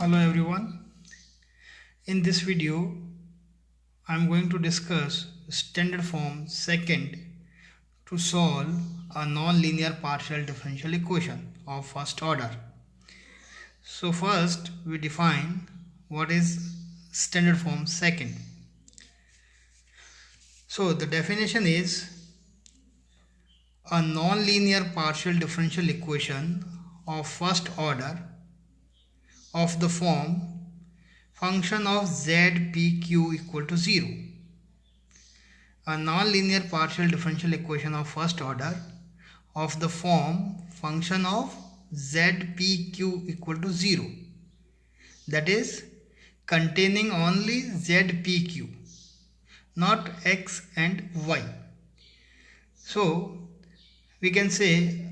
Hello everyone. In this video, I am going to discuss standard form second to solve a non-linear partial differential equation of first order. So first we define what is standard form second. So the definition is a non-linear partial differential equation of first order of the form function of z p q equal to 0. A non-linear partial differential equation of first order of the form function of z p q equal to 0, that is containing only z p q, not x and y. So we can say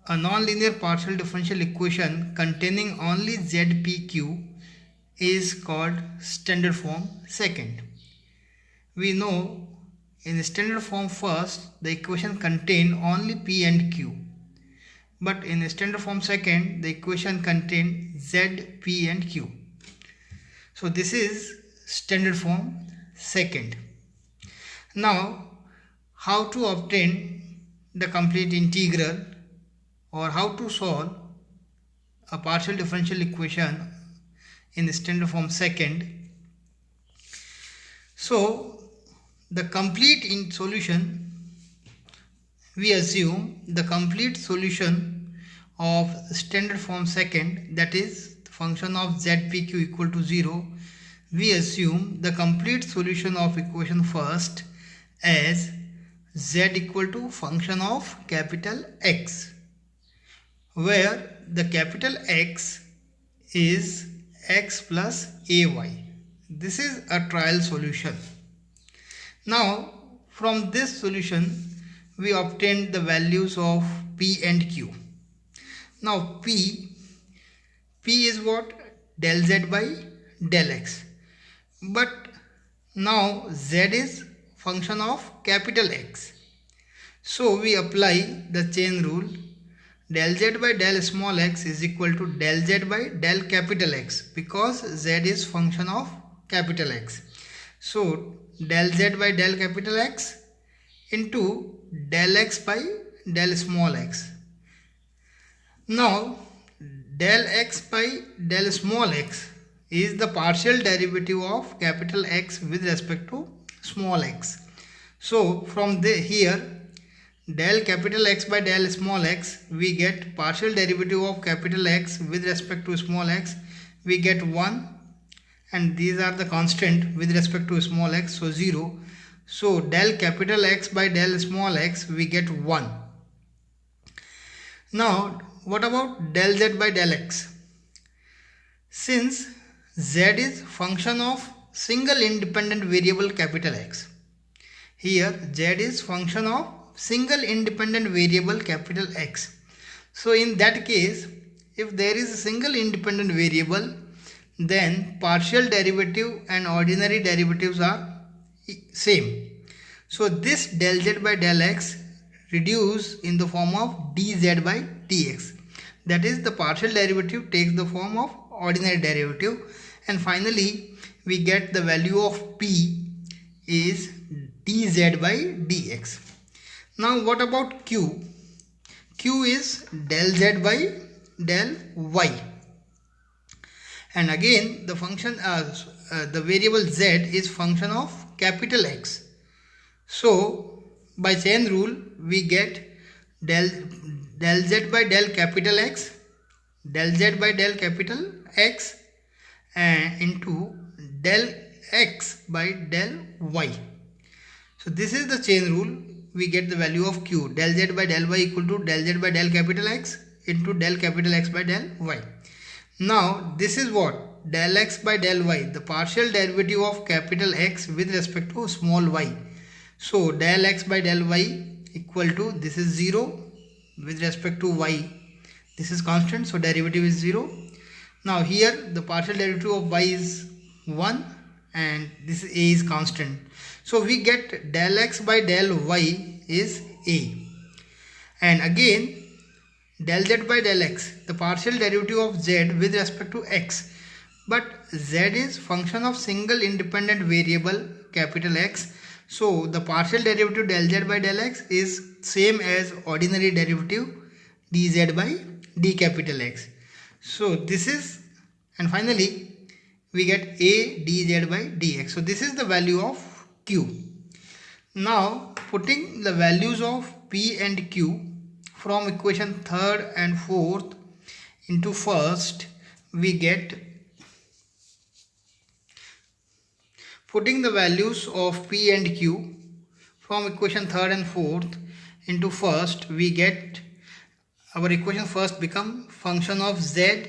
a non-linear partial differential equation containing only z p q is called standard form second. We know in standard form first the equation contain only p and q, but in standard form second the equation contain z, p and q. So this is standard form second. Now how to obtain the complete integral or how to solve a partial differential equation in standard form second. So the complete solution, we assume the complete solution of standard form second, that is the function of zpq equal to 0, we assume the complete solution of equation first as z equal to function of capital X, where the capital X is x plus ay. This is a trial solution. Now from this solution we obtained the values of p and q. Now p is what? Del z by del x, but now z is function of capital X, so we apply the chain rule. Del z by del small x is equal to del z by del capital X, because z is function of capital X. So del z by del capital X into del x by del small x. Now del x by del small x is the partial derivative of capital X with respect to small x. So from here del capital X by del small x, we get partial derivative of capital X with respect to small x, we get 1, and these are the constant with respect to small x, so 0. So del capital X by del small x, we get 1. Now what about del z by del x? Since z is function of single independent variable capital X, here z is function of single independent variable capital X. So in that case, if there is a single independent variable, then partial derivative and ordinary derivatives are same. So this del z by del x reduce in the form of dz by dx, that is the partial derivative takes the form of ordinary derivative, and finally we get the value of p is dz by dx. Now what about q? Q is del z by del y, and again the function the variable z is function of capital X. So by chain rule we get del z by del capital X, del z by del capital X, and into del x by del y. So this is the chain rule. We get the value of q, del z by del y equal to del z by del capital X into del capital X by del y. Now this is what? Del x by del y, the partial derivative of capital X with respect to small y. So del x by del y equal to, this is 0 with respect to y, this is constant, so derivative is 0. Now here the partial derivative of y is 1 and this a is constant. So we get del x by del y is a, and again del z by del x, the partial derivative of z with respect to x, but z is function of single independent variable capital X. So the partial derivative del z by del x is same as ordinary derivative dz by d capital X. So this is, and finally we get a dz by dx. So this is the value of q. Now putting the values of p and q from equation third and fourth into first, we get, putting the values of p and q from equation third and fourth into first, we get our equation first become function of z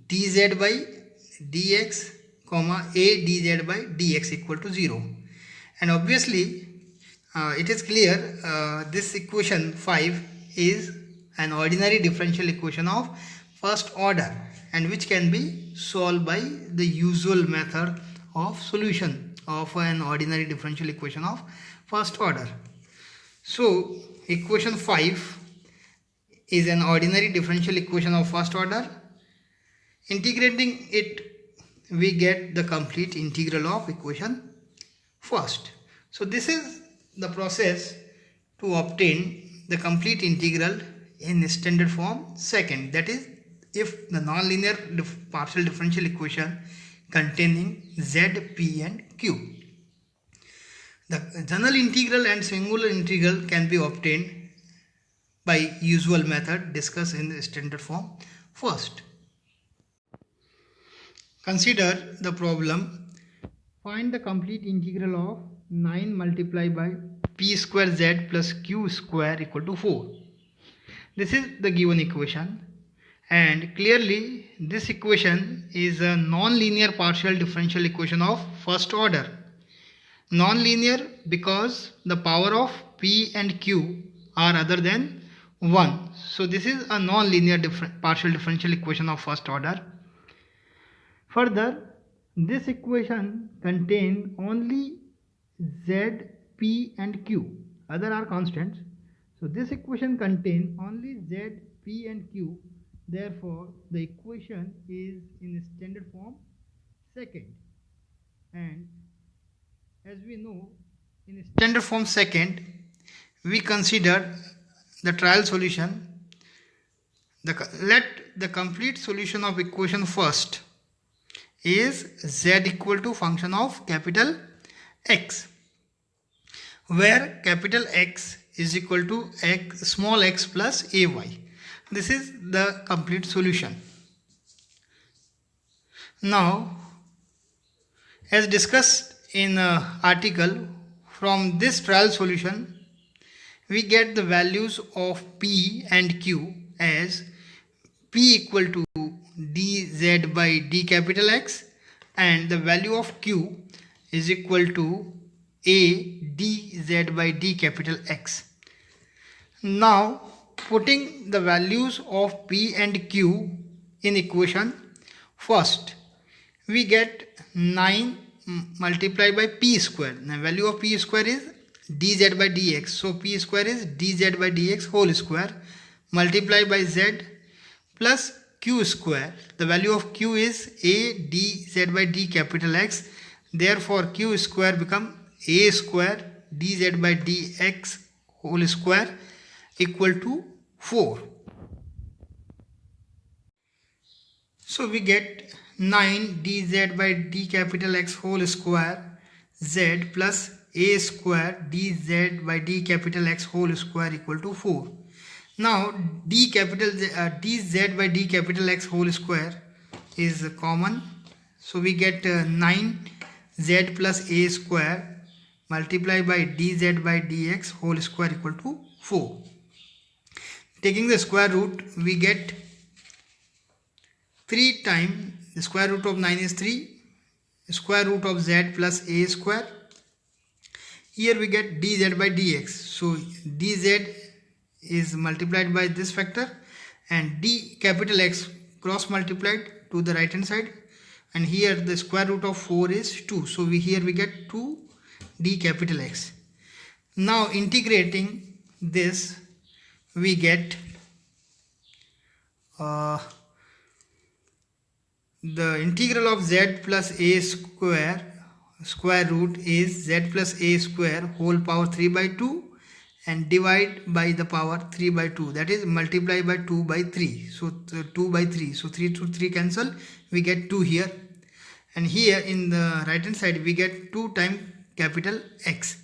dz by dx comma a dz by dx equal to 0. And obviously it is clear this equation 5 is an ordinary differential equation of first order and which can be solved by the usual method of solution of an ordinary differential equation of first order. So equation 5 is an ordinary differential equation of first order. Integrating it, we get the complete integral of equation first. So this is the process to obtain the complete integral in standard form second, that is if the nonlinear partial differential equation containing z, p and q. The general integral and singular integral can be obtained by usual method discussed in the standard form first. Consider the problem. Find the complete integral of 9 multiplied by p square z plus q square equal to 4. This is the given equation, and clearly this equation is a non-linear partial differential equation of first order. Non-linear because the power of p and q are other than 1. So this is a non-linear partial differential equation of first order. Further, this equation contains only z, p and q. Other are constants. So this equation contains only z, p and q. Therefore, the equation is in standard form second. And as we know, in standard form second, we consider the trial solution. Let the complete solution of equation first is z equal to function of capital X, where capital X is equal to small x plus ay. This is the complete solution. Now, as discussed in article, from this trial solution we get the values of p and q as p equal to dz by d capital X and the value of q is equal to a dz by d capital X. Now putting the values of p and q in equation first, we get 9 multiplied by p square. The value of p square is dz by dx. So p square is dz by dx whole square multiplied by z plus q square. The value of q is a dz by d capital X. Therefore q square become a square dz by dx whole square equal to 4. So we get 9 dz by d capital X whole square z plus a square dz by d capital X whole square equal to 4. Now dz by d capital X whole square is common. So we get 9 z plus a square multiplied by dz by dx whole square equal to 4. Taking the square root, we get 3 times the square root of 9 is 3, square root of z plus a square. Here we get dz by dx. So dz is multiplied by this factor and d capital X cross multiplied to the right hand side, and here the square root of 4 is 2. So here we get 2 d capital X. Now integrating this, we get the integral of z plus a square root is z plus a square whole power 3 by 2 and divide by the power 3 by 2, that is multiply by 2 by 3. So 2 by 3, so 3 to 3 cancel, we get 2 here, and here in the right hand side we get 2 times capital X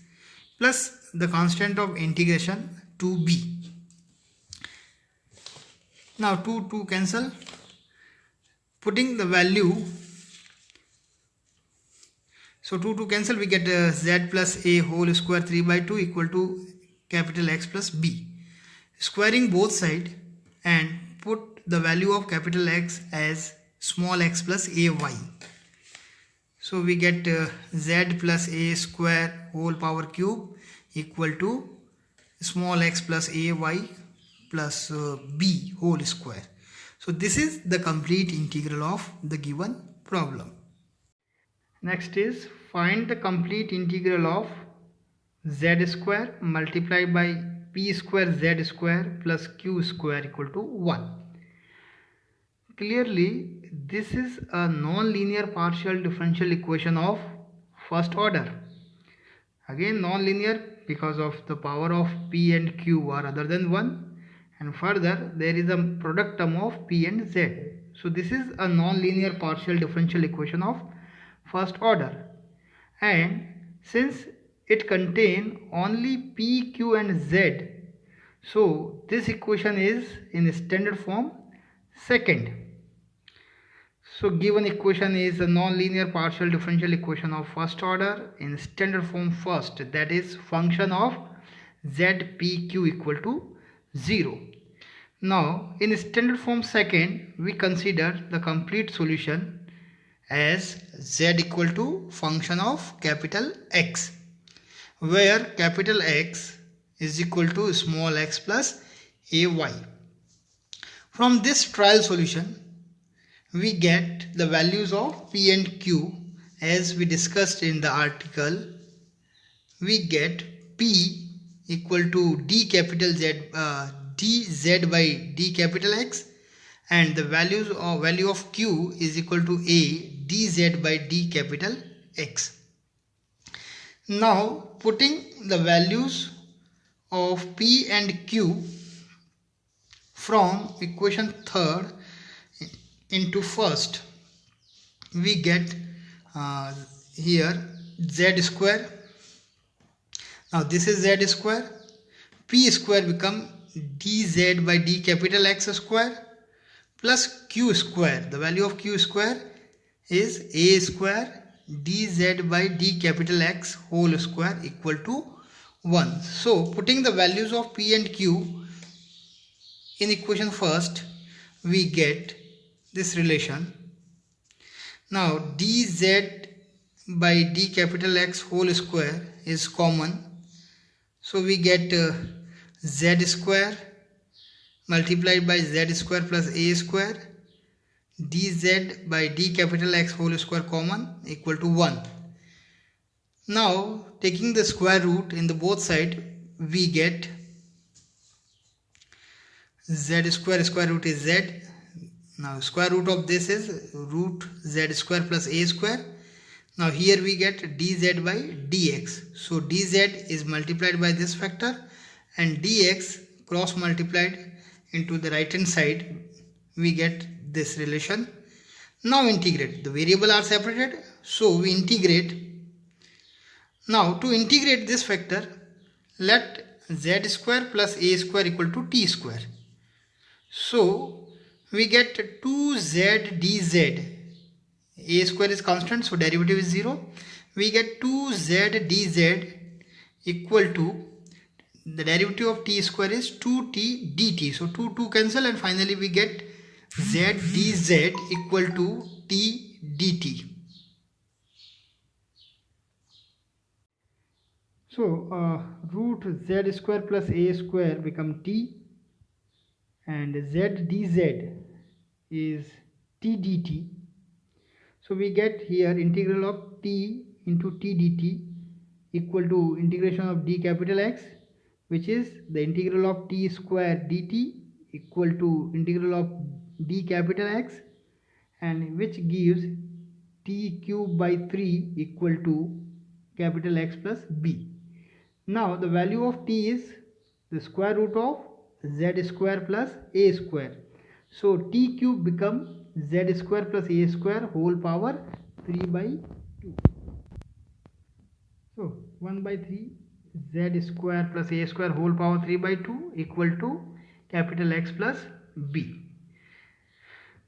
plus the constant of integration 2b. Now 2 cancel, putting the value, so 2 cancel, we get z plus a whole square 3 by 2 equal to capital X plus b. Squaring both sides and put the value of capital X as small x plus ay. So we get z plus a square whole power cube equal to small x plus ay plus b whole square. So this is the complete integral of the given problem. Next is find the complete integral of z square multiplied by p square z square plus q square equal to 1. Clearly, this is a non-linear partial differential equation of first order. Again non-linear because of the power of p and q are other than 1, and further there is a product term of p and z. So this is a non-linear partial differential equation of first order, and since it contains only p, q and z, so this equation is in standard form second. So given equation is a non-linear partial differential equation of first order in standard form first, that is function of z p q equal to 0. Now in standard form second, we consider the complete solution as z equal to function of capital X, where capital X is equal to small x plus ay. From this trial solution, we get the values of p and q as we discussed in the article. We get p equal to d capital Z, dz by d capital X, and the value of q is equal to a dz by d capital X. Now putting the values of p and q from equation third into first, we get here z square. Now this is z square, p square become dz by d capital X square plus q square. The value of q square is a square dz by d capital X whole square equal to 1. So putting the values of p and q in equation first, we get this relation. Now dz by d capital X whole square is common, so we get z square multiplied by z square plus a square dz by d capital X whole square common equal to 1. Now taking the square root in the both side, we get z square root is z. Now square root of this is root z square plus a square. Now here we get dz by dx. So dz is multiplied by this factor and dx cross multiplied into the right hand side, we get this relation. Now integrate. The variable are separated, so we integrate. Now to integrate this factor, let z square plus a square equal to t square. So we get 2z dz. A square is constant, so derivative is 0. We get 2z dz equal to, the derivative of t square is 2t dt. So 2 cancel, and finally we get z dz equal to t dt. So root z square plus a square become t, and z dz is t dt. So we get here integral of t into t dt equal to integration of d capital X, which is the integral of t square dt equal to integral of d capital X, and which gives t cube by 3 equal to capital X plus b. Now the value of t is the square root of z square plus a square. So t cube becomes z square plus a square whole power 3 by 2. So 1 by 3 z square plus a square whole power 3 by 2 equal to capital X plus b.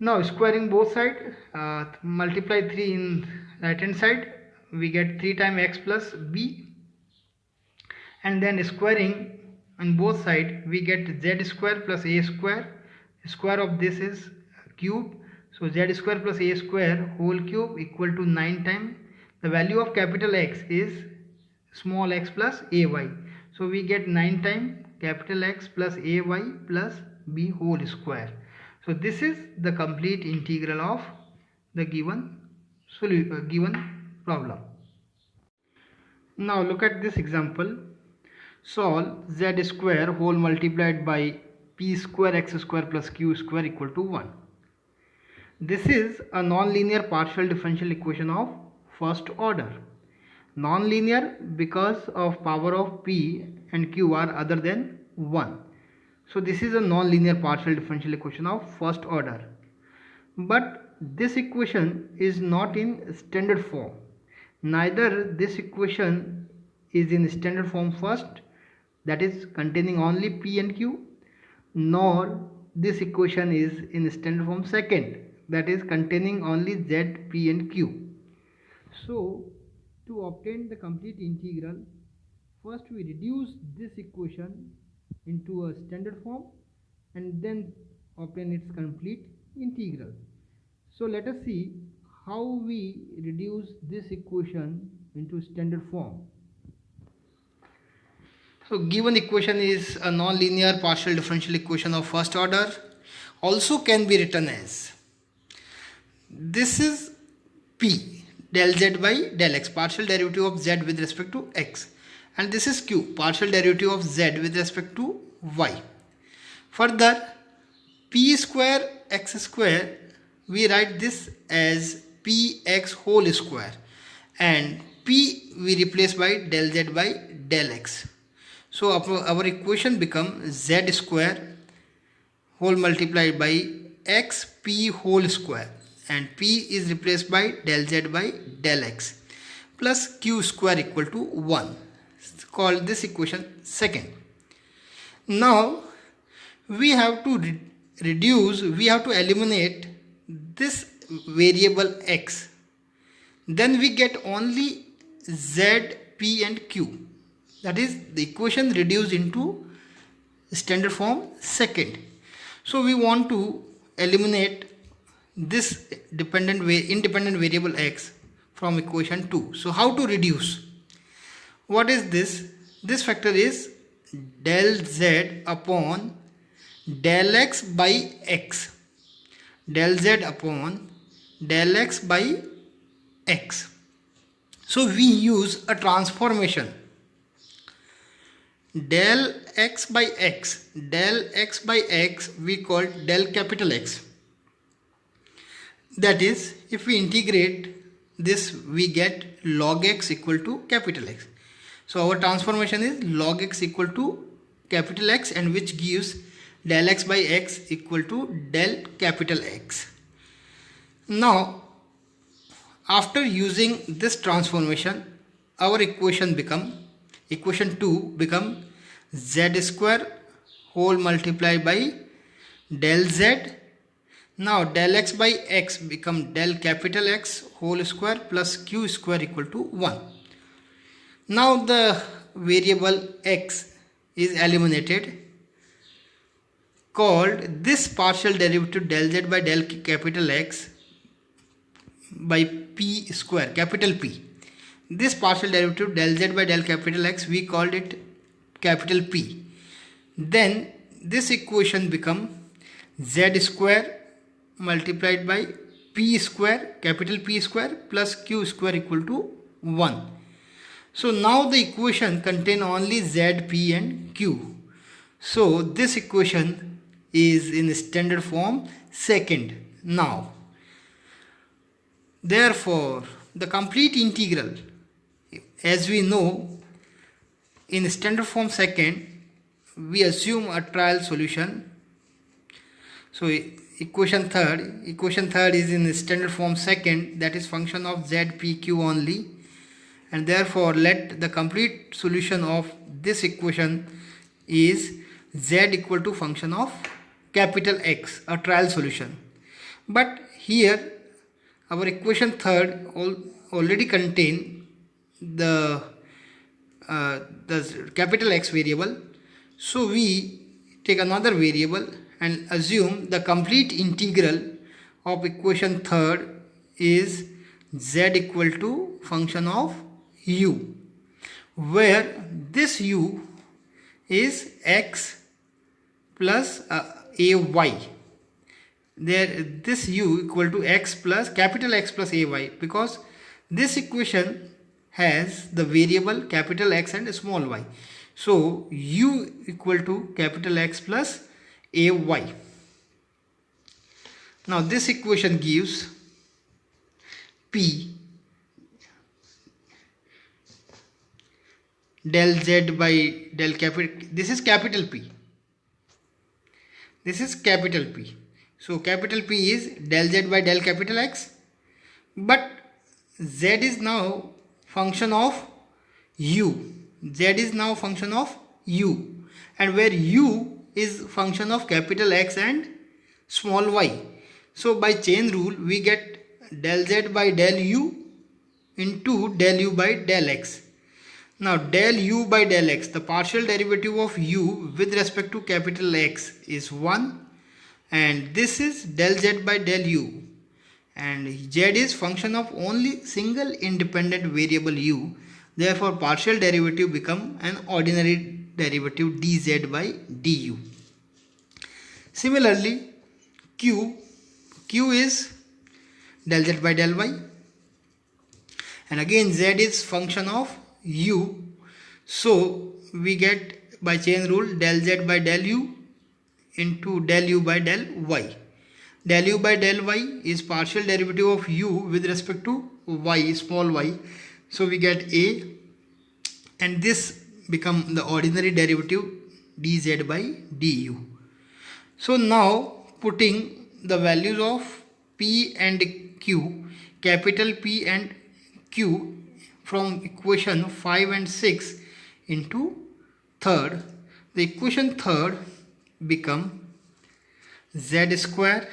Now squaring both sides, multiply 3 in right hand side, we get 3 times x plus b, and then squaring on both sides we get z square plus a square. Square of this is cube, so z square plus a square whole cube equal to 9 times the value of capital X is small x plus ay, so we get 9 times capital X plus ay plus b whole square. So this is the complete integral of the given problem. Now look at this example. Solve z square whole multiplied by p square x square plus q square equal to 1. This is a non-linear partial differential equation of first order. Non-linear because of power of p and q are other than 1. So this is a non-linear partial differential equation of first order. But this equation is not in standard form. Neither this equation is in standard form first, that is containing only p and q, nor this equation is in standard form second, that is containing only z, p and q. So to obtain the complete integral, first we reduce this equation into a standard form and then obtain its complete integral. So let us see how we reduce this equation into standard form. So given equation is a non-linear partial differential equation of first order, also can be written as, this is p del z by del x, partial derivative of z with respect to x, and this is q, partial derivative of z with respect to y. Further, p square x square, we write this as px whole square, and p we replace by del z by del x. So our equation becomes z square whole multiplied by x p whole square, and p is replaced by del z by del x plus q square equal to 1. Call this equation second. Now we have to we have to eliminate this variable x. Then we get only z, p and q. That is the equation reduced into standard form second. So we want to eliminate this independent variable x from equation 2. So how to reduce? What is this? This factor is del z upon del x by x. Del z upon del x by x. So we use a transformation. Del x by x we call del capital X. That is, if we integrate this, we get log x equal to capital X. So our transformation is log x equal to capital X, and which gives del x by x equal to del capital X. Now after using this transformation, our equation 2 become z square whole multiplied by del z. Now del x by x become del capital X whole square plus q square equal to 1. Now the variable x is eliminated, called this partial derivative del z by del capital X by p square, capital P. This partial derivative del z by del capital X, we called it capital P. Then this equation become z square multiplied by p square, capital P square plus q square equal to 1. So now the equation contain only z, p and q. So this equation is in standard form second. Now Therefore, the complete integral, as we know, in standard form second, we assume a trial solution. So equation third is in standard form second, that is function of z p q only, and therefore let the complete solution of this equation is z equal to function of capital X, a trial solution. But here our equation third already contain the capital X variable. So we take another variable and assume the complete integral of equation third is z equal to function of u, where this u is x plus ay. There this u equal to x plus capital X plus ay, because this equation has the variable capital X and small y. So u equal to capital X plus ay. Now this equation gives p del z by del capital, this is capital P, this is capital P. So capital P is del z by del capital X, but z is now function of u, z is now function of u, and where u is function of capital X and small y. So by chain rule we get del z by del u into del u by del x. Now del u by del x, the partial derivative of u with respect to capital X is 1, and this is del z by del u, and z is function of only single independent variable u. Therefore partial derivative become an ordinary derivative dz by du. Similarly q is del z by del y, and again z is function of u, so we get by chain rule del z by del u into del u by del y. Del u by del y is partial derivative of u with respect to y, small y, so we get a, and this become the ordinary derivative dz by du. So now putting the values of p and q, capital P and q, from equation 5 and 6 into third, the equation third become z square,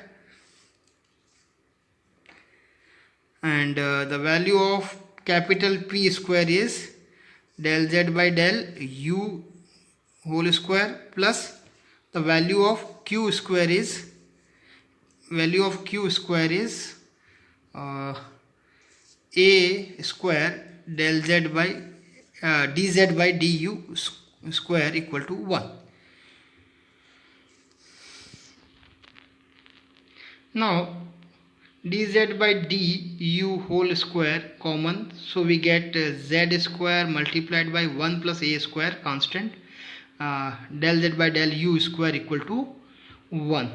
and the value of capital P square is del z by del u whole square, plus the value of q square is a square del z by dz by du square equal to 1. Now dz by du whole square common, so we get z square multiplied by 1 plus a square constant, del z by del u square equal to 1.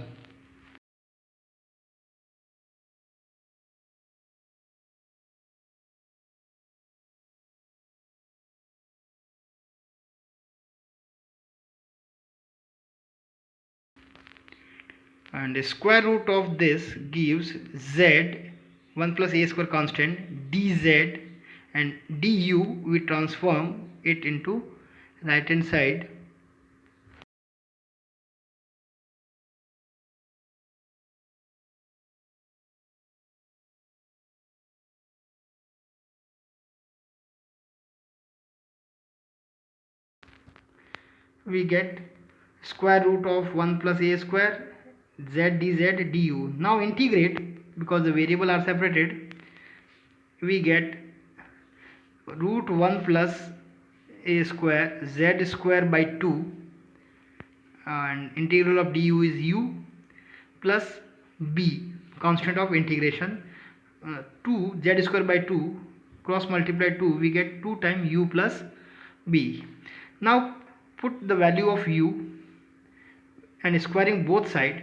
And the square root of this gives z 1 plus a square constant dz, and du we transform it into right hand side, we get square root of 1 plus a square z dz du. Now integrate, because the variable are separated, we get root 1 plus a square z square by 2, and integral of du is u, plus b, constant of integration, 2 z square by 2 cross multiply 2, we get 2 times u plus b. Now put the value of u and squaring both sides,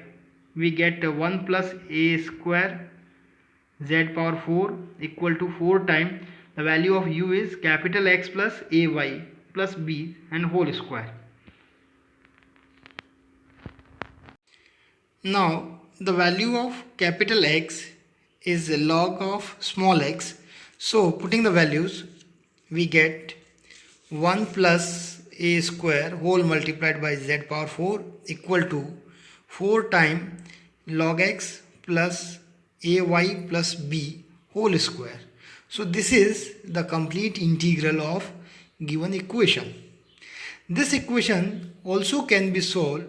we get 1 plus a square z power 4 equal to 4 times the value of u is capital X plus ay plus b and whole square. Now the value of capital X is log of small x. So putting the values, we get 1 plus a square whole multiplied by z power 4 equal to 4 times log x plus ay plus b whole square. So this is the complete integral of given equation. This equation also can be solved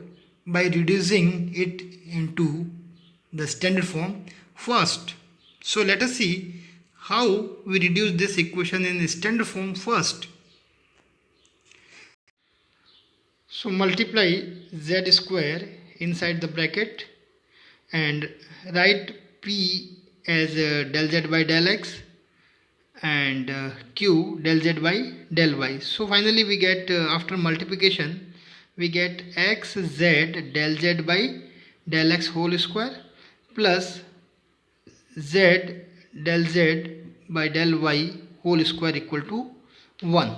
by reducing it into the standard form first. So let us see how we reduce this equation in standard form first. So multiply z square inside the bracket and write p as del z by del x and q del z by del y. So finally we get after multiplication we get x z del z by del x whole square plus z del z by del y whole square equal to 1.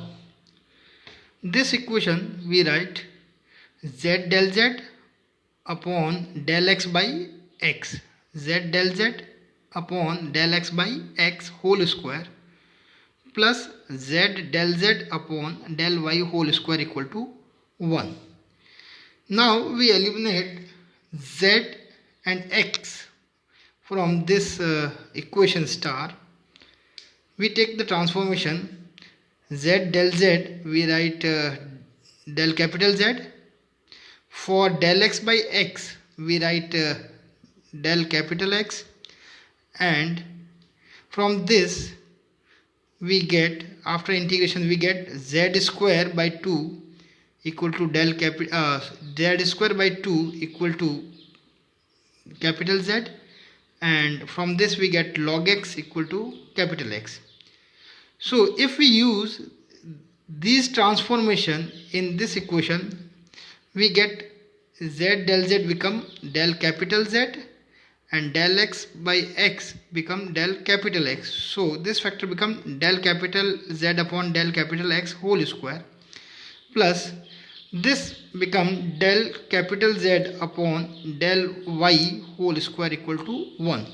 This equation we write z del z upon del x by x, z del z upon del x by x whole square plus z del z upon del y whole square equal to 1. Now we eliminate z and x from this equation star. We take the transformation z del z, we write del capital Z. For del x by x we write del capital X, and from this we get, after integration we get z square by 2 equal to z square by 2 equal to capital Z, and from this we get log x equal to capital X. So if we use this transformation in this equation, we get z del z become del capital Z and del x by x become del capital X. So this factor become del capital Z upon del capital X whole square plus this become del capital Z upon del y whole square equal to 1.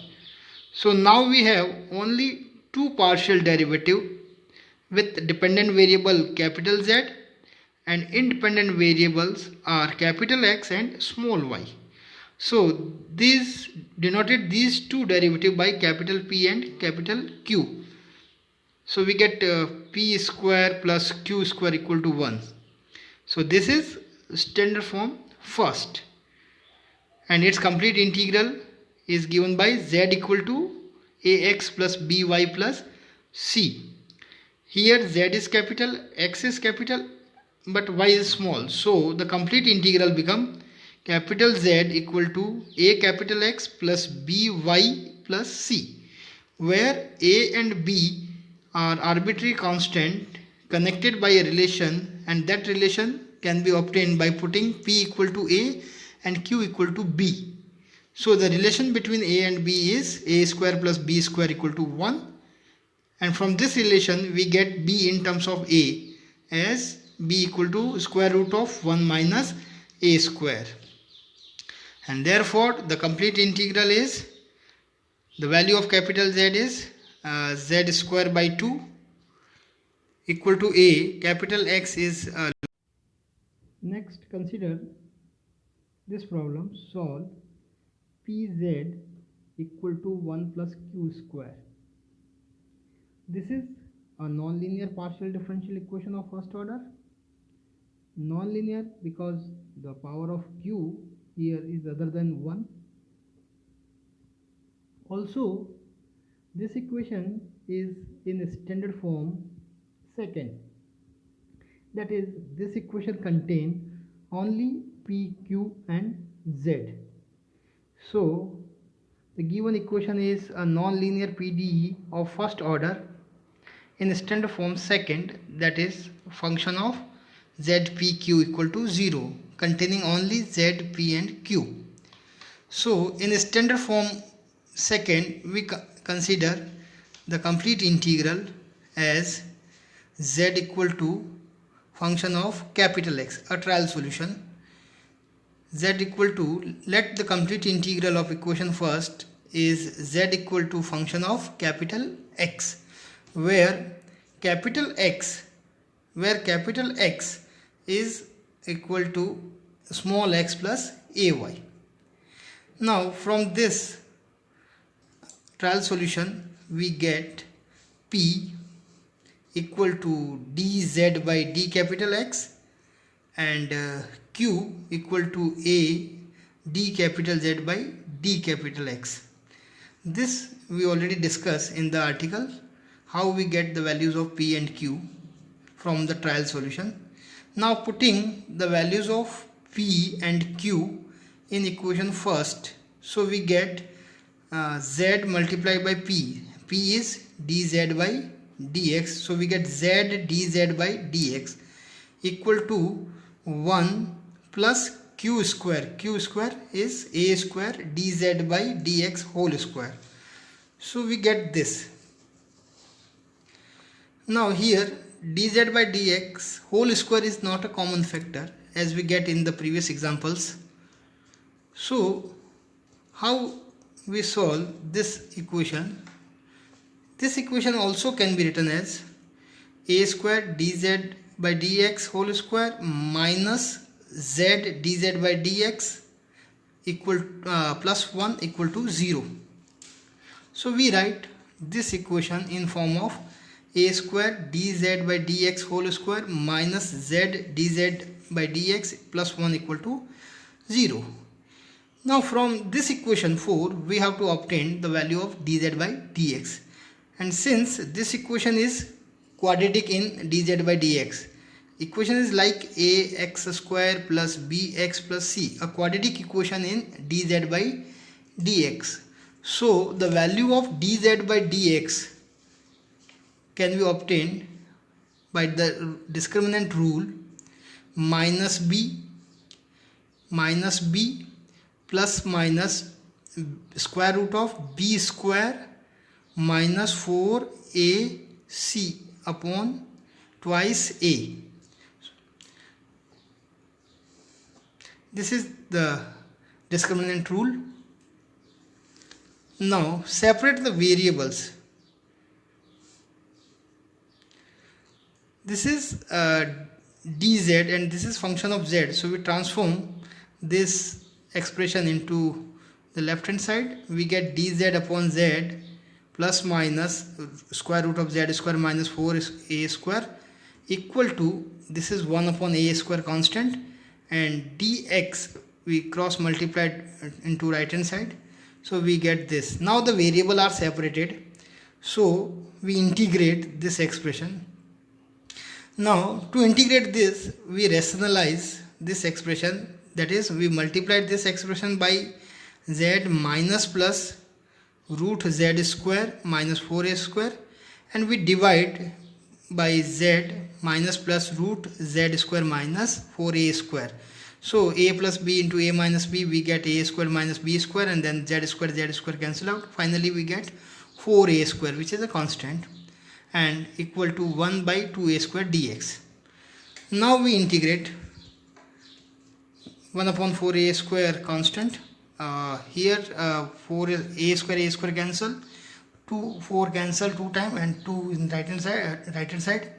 So now we have only two partial derivative with dependent variable capital Z and independent variables are capital X and small y. So these denoted these two derivative by capital P and capital Q. So we get P square plus Q square equal to 1. So this is standard form first, and its complete integral is given by z equal to ax plus by plus c. Here z is capital, x is capital, but y is small. So the complete integral become capital Z equal to a capital X plus by plus c, where a and b are arbitrary constant connected by a relation, and that relation can be obtained by putting p equal to a and q equal to b. So the relation between a and b is a square plus b square equal to 1, and from this relation we get b in terms of a as b equal to square root of 1 minus a square, and therefore the complete integral is, the value of capital Z is z square by 2 equal to a, capital X is next consider this problem. Solve pz equal to 1 plus q square. This is a nonlinear partial differential equation of first order. Nonlinear because the power of q here is other than 1. Also this equation is in a standard form second, that is this equation contains only p, q and z. So the given equation is a nonlinear PDE of first order in standard form second, that is function of z, p, q equal to 0 containing only z, p and q. So in standard form second we consider the complete integral as z equal to function of capital X, a trial solution. Z equal to, let the complete integral of equation first is z equal to function of capital X, where capital X is equal to small x plus ay. Now from this trial solution we get P equal to dz by d capital X and Q equal to a d capital Z by d capital X. This we already discussed in the article, how we get the values of P and Q from the trial solution. Now putting the values of P and Q in equation first, so we get Z multiplied by P. P is dz by dx, so we get z dz by dx equal to 1 plus q square. Q square is a square dz by dx whole square. So we get this. Now here dz by dx whole square is not a common factor as we get in the previous examples. So how we solve this equation? This equation also can be written as a square dz by dx whole square minus z dz by dx equal plus 1 equal to 0. So we write this equation in form of a square dz by dx whole square minus z dz by dx plus 1 equal to 0. Now from this equation 4 we have to obtain the value of dz by dx, and since this equation is quadratic in dz by dx, equation is like ax square plus bx plus c, a quadratic equation in dz by dx. So the value of dz by dx can be obtained by the discriminant rule minus b plus minus square root of b square minus 4ac upon twice a. This is the discriminant rule. Now separate the variables. This is dz and this is function of z, so we transform this expression into the left hand side. We get dz upon z plus minus square root of z square minus 4a square equal to, this is 1 upon a square constant, and dx we cross multiplied into right hand side, so we get this. Now the variable are separated, so we integrate this expression. Now to integrate this we rationalize this expression, that is we multiplied this expression by z minus plus root z square minus 4a square, and we divide by z minus plus root z square minus 4a square. So a plus b into a minus b, we get a square minus b square, and then z square cancel out. Finally we get 4a square, which is a constant, and equal to 1 by 2a square dx. Now we integrate 1 upon 4a square constant. Here 4a square cancel, 4 cancel 2 times, and 2 in right hand side.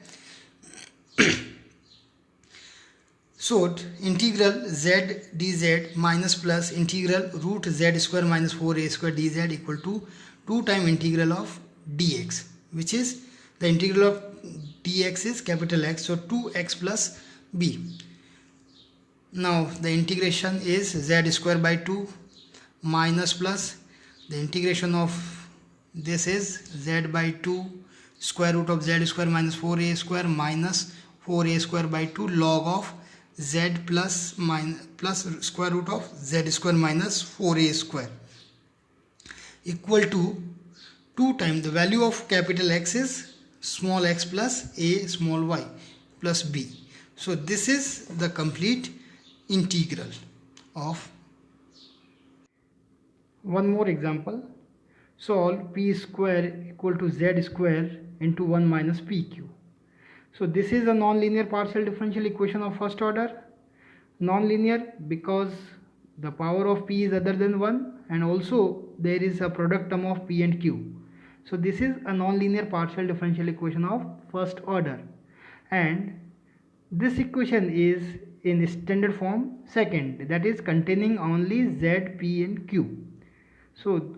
So integral z dz minus plus integral root z square minus 4a square dz equal to 2 times integral of dx, which is the integral of dx is capital X, so 2x plus b. Now the integration is z square by 2 minus plus the integration of this is z by 2 square root of z square minus 4a square minus 4a square by 2 log of z plus square root of z square minus 4a square equal to 2 times the value of capital X is small x plus a small y plus b. So this is the complete integral of. One more example. solve p square equal to z square into 1 minus pq. So this is a non-linear partial differential equation of first order. Non-linear because the power of p is other than 1, and also there is a product term of p and q. So this is a non-linear partial differential equation of first order, and this equation is in standard form second, that is containing only z, p and q. So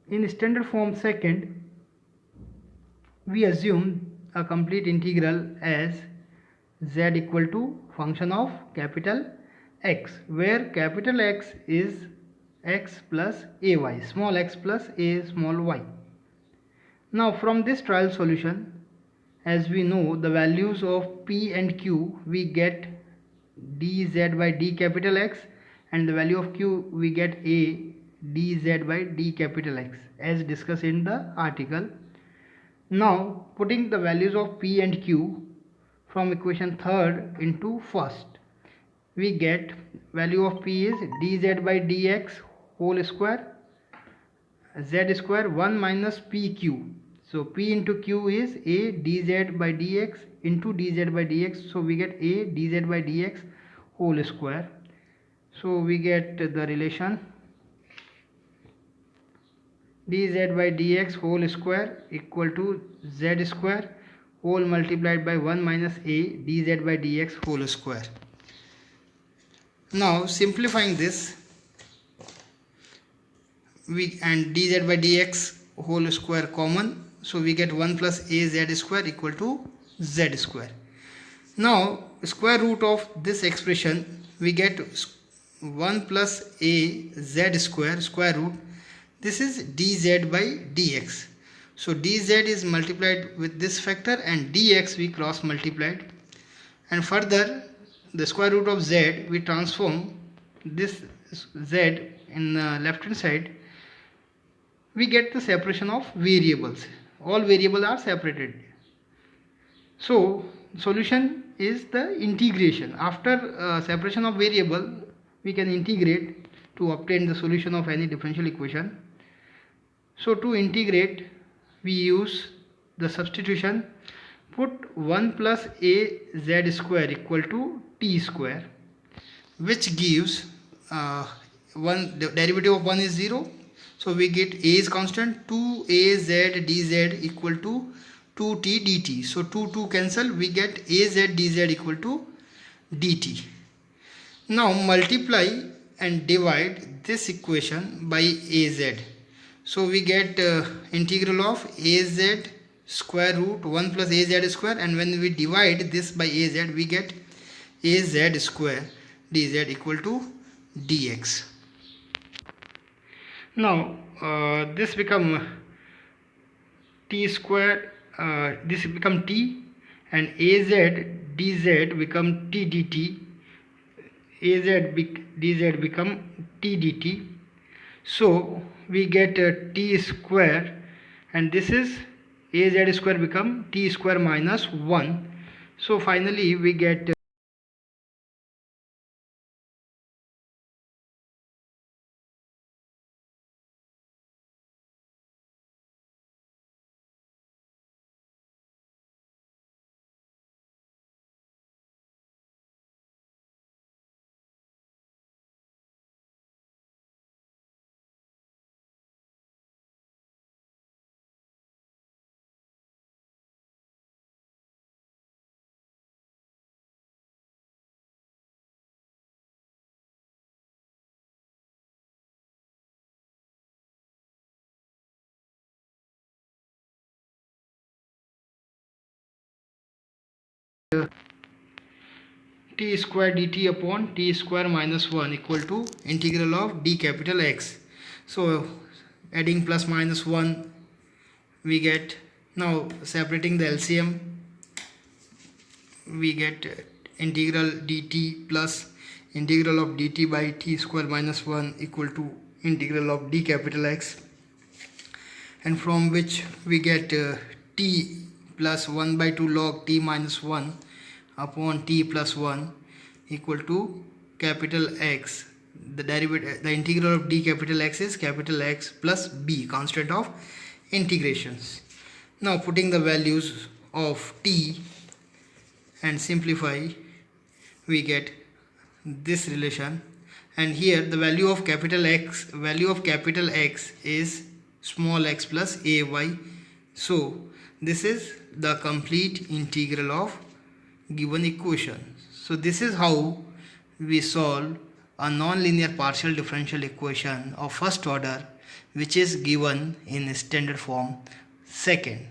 in standard form second, we assume a complete integral as z equal to function of capital X, where capital X is x plus ay, small x plus a small y. Now from this trial solution, as we know the values of p and q, we get dz by d capital X, and the value of q we get a dz by d capital X, as discussed in the article. Now putting the values of p and q from equation third into first, we get value of p is dz by dx whole square, z square 1 minus pq. So p into q is a dz by dx into dz by dx, so we get a dz by dx whole square. So we get the relation dz by dx whole square equal to z square whole multiplied by 1 minus a dz by dx whole square. Now simplifying this, we and dz by dx whole square common, so we get 1 plus a z square equal to z square. Now square root of this expression, we get 1 plus a z square square root. This is dz by dx. So dz is multiplied with this factor and dx we cross multiplied, and further the square root of z, we transform this z in the left hand side, we get the separation of variables. All variables are separated. So solution is the integration. After separation of variable, we can integrate to obtain the solution of any differential equation. So to integrate, we use the substitution. Put 1 plus a z square equal to t square, which gives the derivative of 1 is 0. So we get a is constant, 2az dz equal to 2t dt. So 2 cancel, we get az dz equal to dt. Now multiply and divide this equation by az. So we get integral of az square root 1 plus az square, and when we divide this by az, we get az square dz equal to dx. Now this become t square, this become t, and az dz become t dt, az dz become t dt. So we get t square, and this is az square become t square minus 1. So finally we get t square dt upon t square minus 1 equal to integral of d capital X. So adding plus minus 1, we get, now separating the LCM, we get integral dt plus integral of dt by t square minus 1 equal to integral of d capital X, and from which we get t plus 1 by 2 log t minus 1 upon t plus 1 equal to capital X the integral of d capital X is capital X plus b, constant of integrations. Now putting the values of t and simplify, we get this relation, and here the value of capital X is small x plus ay. So this is the complete integral of given equation. So this is how we solve a non-linear partial differential equation of first order which is given in standard form second.